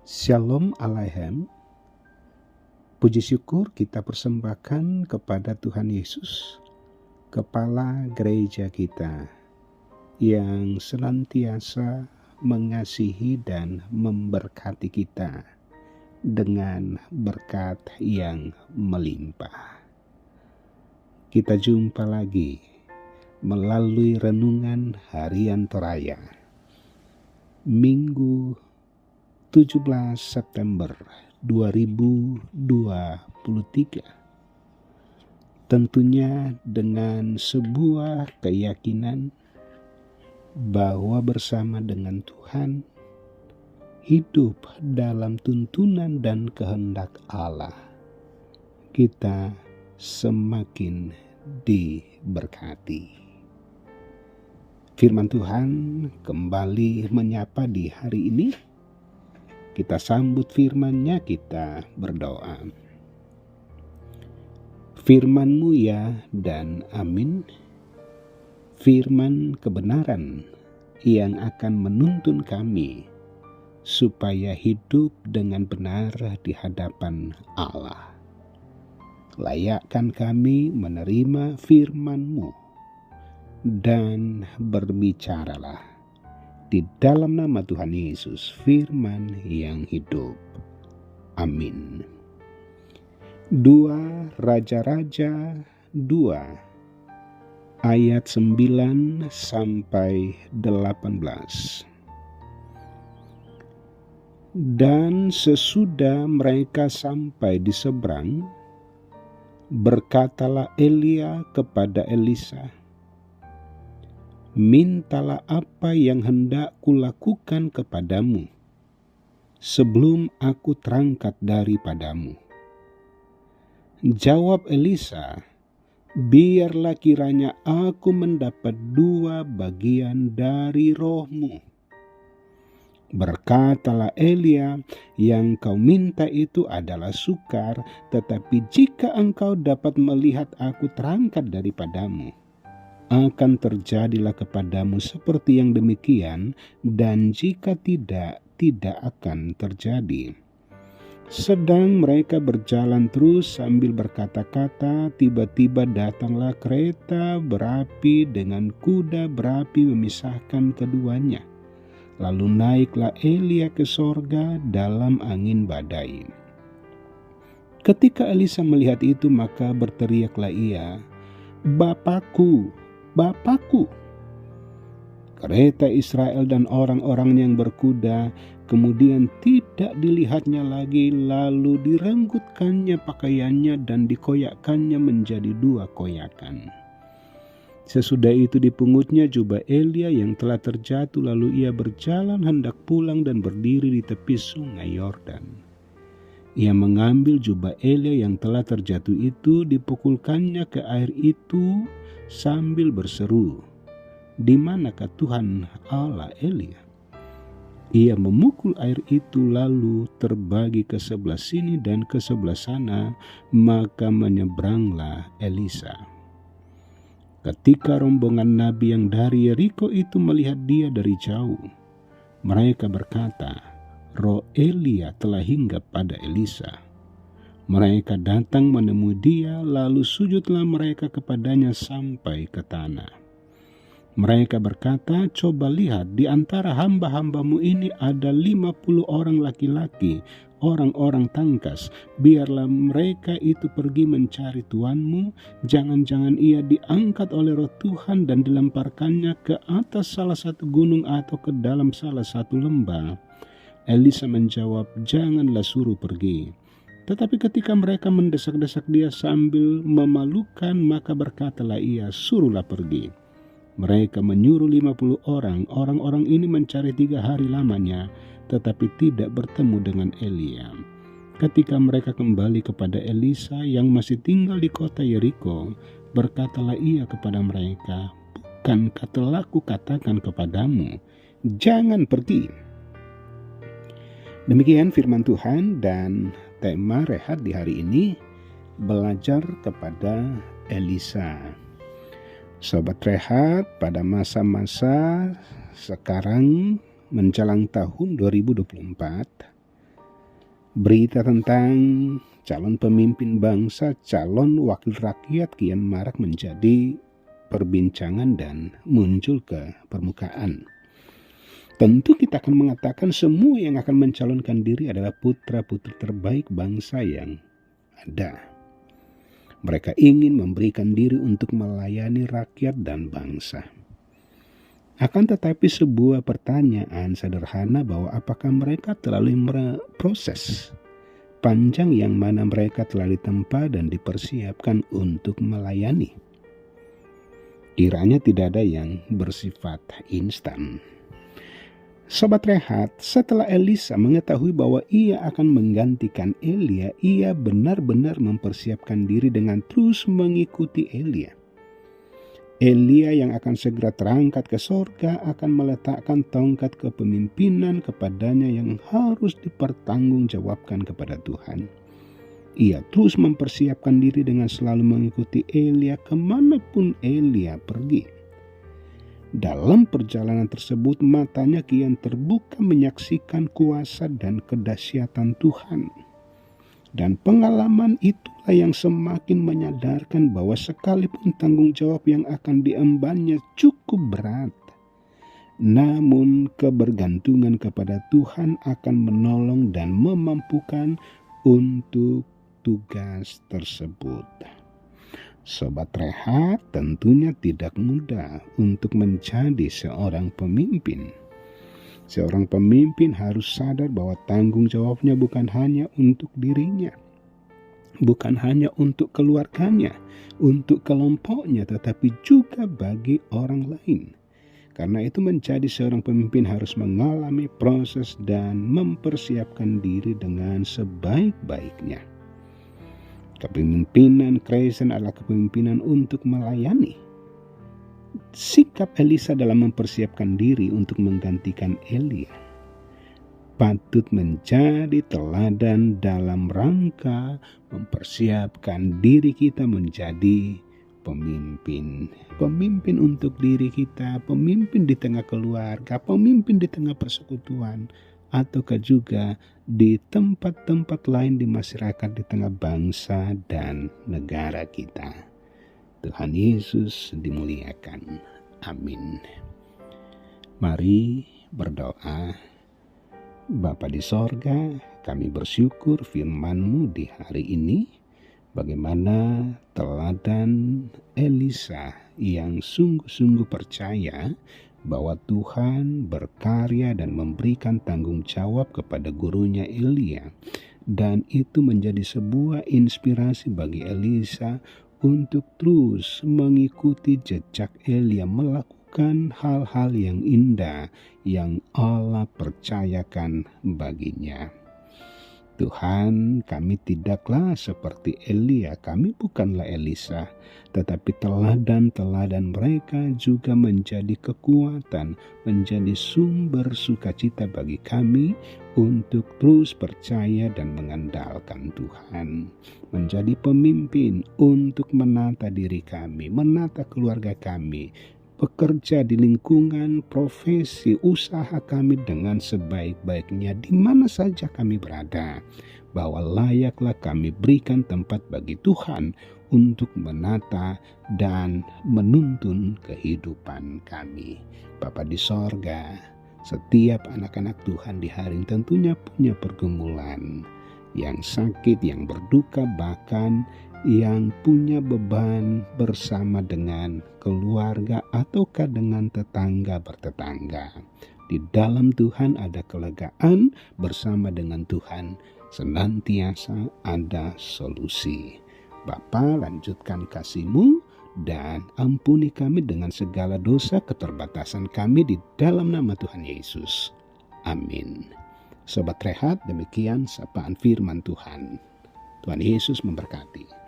Shalom Aleichem. Puji syukur kita persembahkan kepada Tuhan Yesus, Kepala Gereja kita, yang senantiasa mengasihi dan memberkati kita dengan berkat yang melimpah. Kita jumpa lagi melalui renungan harian Toraya, Minggu 17 September 2023. Tentunya dengan sebuah keyakinan bahwa bersama dengan Tuhan, hidup dalam tuntunan dan kehendak Allah, kita semakin diberkati. Firman Tuhan kembali menyapa di hari ini. Kita sambut firman-Nya, kita berdoa. Firman-Mu ya dan amin, firman kebenaran yang akan menuntun kami supaya hidup dengan benar di hadapan Allah. Layakkan kami menerima firman-Mu dan berbicaralah di dalam nama Tuhan Yesus, firman yang hidup. Amin. 2 Raja-Raja 2 ayat 9 sampai 18. Dan sesudah mereka sampai di seberang, berkatalah Elia kepada Elisa, "Mintalah apa yang hendak kulakukan kepadamu sebelum aku terangkat daripadamu." Jawab Elisa, "Biarlah kiranya aku mendapat 2 bagian dari rohmu." Berkatalah Elia, "Yang kau minta itu adalah sukar, tetapi jika engkau dapat melihat aku terangkat daripadamu, akan terjadilah kepadamu seperti yang demikian, dan jika tidak, tidak akan terjadi." Sedang mereka berjalan terus sambil berkata-kata, tiba-tiba datanglah kereta berapi dengan kuda berapi memisahkan keduanya. Lalu naiklah Elia ke sorga dalam angin badai. Ketika Elisa melihat itu, maka berteriaklah ia, "Bapakku, Bapakku!" Kereta Israel dan orang-orang yang berkuda kemudian tidak dilihatnya lagi, lalu direnggutkannya pakaiannya dan dikoyakkannya menjadi 2 koyakan. Sesudah itu dipungutnya jubah Elia yang telah terjatuh, lalu ia berjalan hendak pulang dan berdiri di tepi sungai Yordan. Ia mengambil jubah Elia yang telah terjatuh itu, dipukulkannya ke air itu sambil berseru, "Di manakah Tuhan Allah Elia?" Ia memukul air itu lalu terbagi ke sebelah sini dan ke sebelah sana, maka menyeberanglah Elisa. Ketika rombongan nabi yang dari Yeriko itu melihat dia dari jauh, mereka berkata, "Roh Elia telah hinggap pada Elisa." Mereka datang menemui dia, lalu sujudlah mereka kepadanya sampai ke tanah. Mereka berkata, "Coba lihat, di antara hamba-hambamu ini ada 50 orang laki-laki, orang-orang tangkas. Biarlah mereka itu pergi mencari tuanmu. Jangan-jangan ia diangkat oleh roh Tuhan dan dilemparkannya ke atas salah satu gunung atau ke dalam salah satu lembah." Elisa menjawab, "Janganlah suruh pergi." Tetapi ketika mereka mendesak-desak dia sambil memalukan, maka berkatalah ia, "Suruhlah pergi." Mereka menyuruh 50 orang. Orang-orang ini mencari 3 hari lamanya, tetapi tidak bertemu dengan Elia. Ketika mereka kembali kepada Elisa yang masih tinggal di kota Yeriko, berkatalah ia kepada mereka, "Bukankah telah kukatakan kepadamu, jangan pergi?" Demikian firman Tuhan, dan tema rehat di hari ini, belajar kepada Elisa. Sobat Rehat, pada masa-masa sekarang menjelang tahun 2024, Berita tentang calon pemimpin bangsa, calon wakil rakyat kian marak menjadi perbincangan dan muncul ke permukaan. Tentu kita akan mengatakan semua yang akan mencalonkan diri adalah putra-putri terbaik bangsa yang ada. Mereka ingin memberikan diri untuk melayani rakyat dan bangsa. Akan tetapi sebuah pertanyaan sederhana bahwa apakah mereka terlalu proses panjang yang mana mereka telah ditempa dan dipersiapkan untuk melayani. Kiranya tidak ada yang bersifat instan. Sobat Rehat, setelah Elisa mengetahui bahwa ia akan menggantikan Elia, ia benar-benar mempersiapkan diri dengan terus mengikuti Elia. Elia yang akan segera terangkat ke sorga akan meletakkan tongkat kepemimpinan kepadanya yang harus dipertanggungjawabkan kepada Tuhan. Ia terus mempersiapkan diri dengan selalu mengikuti Elia kemanapun Elia pergi. Dalam perjalanan tersebut matanya kian terbuka menyaksikan kuasa dan kedahsyatan Tuhan. Dan pengalaman itulah yang semakin menyadarkan bahwa sekalipun tanggung jawab yang akan diembannya cukup berat, namun kebergantungan kepada Tuhan akan menolong dan memampukan untuk tugas tersebut. Sobat Rehat, tentunya tidak mudah untuk menjadi seorang pemimpin. Seorang pemimpin harus sadar bahwa tanggung jawabnya bukan hanya untuk dirinya, bukan hanya untuk keluarganya, untuk kelompoknya, tetapi juga bagi orang lain. Karena itu menjadi seorang pemimpin harus mengalami proses dan mempersiapkan diri dengan sebaik-baiknya. Kepemimpinan Kristen adalah kepemimpinan untuk melayani. Sikap Elisa dalam mempersiapkan diri untuk menggantikan Elia patut menjadi teladan dalam rangka mempersiapkan diri kita menjadi pemimpin. Pemimpin untuk diri kita, pemimpin di tengah keluarga, pemimpin di tengah persekutuan, ataukah juga di tempat-tempat lain di masyarakat, di tengah bangsa dan negara kita. Tuhan Yesus dimuliakan. Amin. Mari berdoa. Bapa di sorga, kami bersyukur firman-Mu di hari ini. Bagaimana teladan Elisa yang sungguh-sungguh percaya bahwa Tuhan berkarya dan memberikan tanggung jawab kepada gurunya Elia. Dan itu menjadi sebuah inspirasi bagi Elisa untuk terus mengikuti jejak Elia, melakukan hal-hal yang indah yang Allah percayakan baginya. Tuhan, kami tidaklah seperti Elia, kami bukanlah Elisa, tetapi teladan-teladan mereka juga menjadi kekuatan, menjadi sumber sukacita bagi kami untuk terus percaya dan mengandalkan Tuhan. Menjadi pemimpin untuk menata diri kami, menata keluarga kami, bekerja di lingkungan profesi usaha kami dengan sebaik-baiknya di mana saja kami berada, bahwa layaklah kami berikan tempat bagi Tuhan untuk menata dan menuntun kehidupan kami. Bapa di sorga, setiap anak-anak Tuhan di hari ini tentunya punya pergumulan, yang sakit, yang berduka, bahkan yang punya beban bersama dengan keluarga ataukah dengan tetangga bertetangga. Di dalam Tuhan ada kelegaan, bersama dengan Tuhan senantiasa ada solusi. Bapa, lanjutkan kasih-Mu dan ampuni kami dengan segala dosa keterbatasan kami di dalam nama Tuhan Yesus. Amin. Sobat Rehat, demikian sapaan firman Tuhan. Tuhan Yesus memberkati.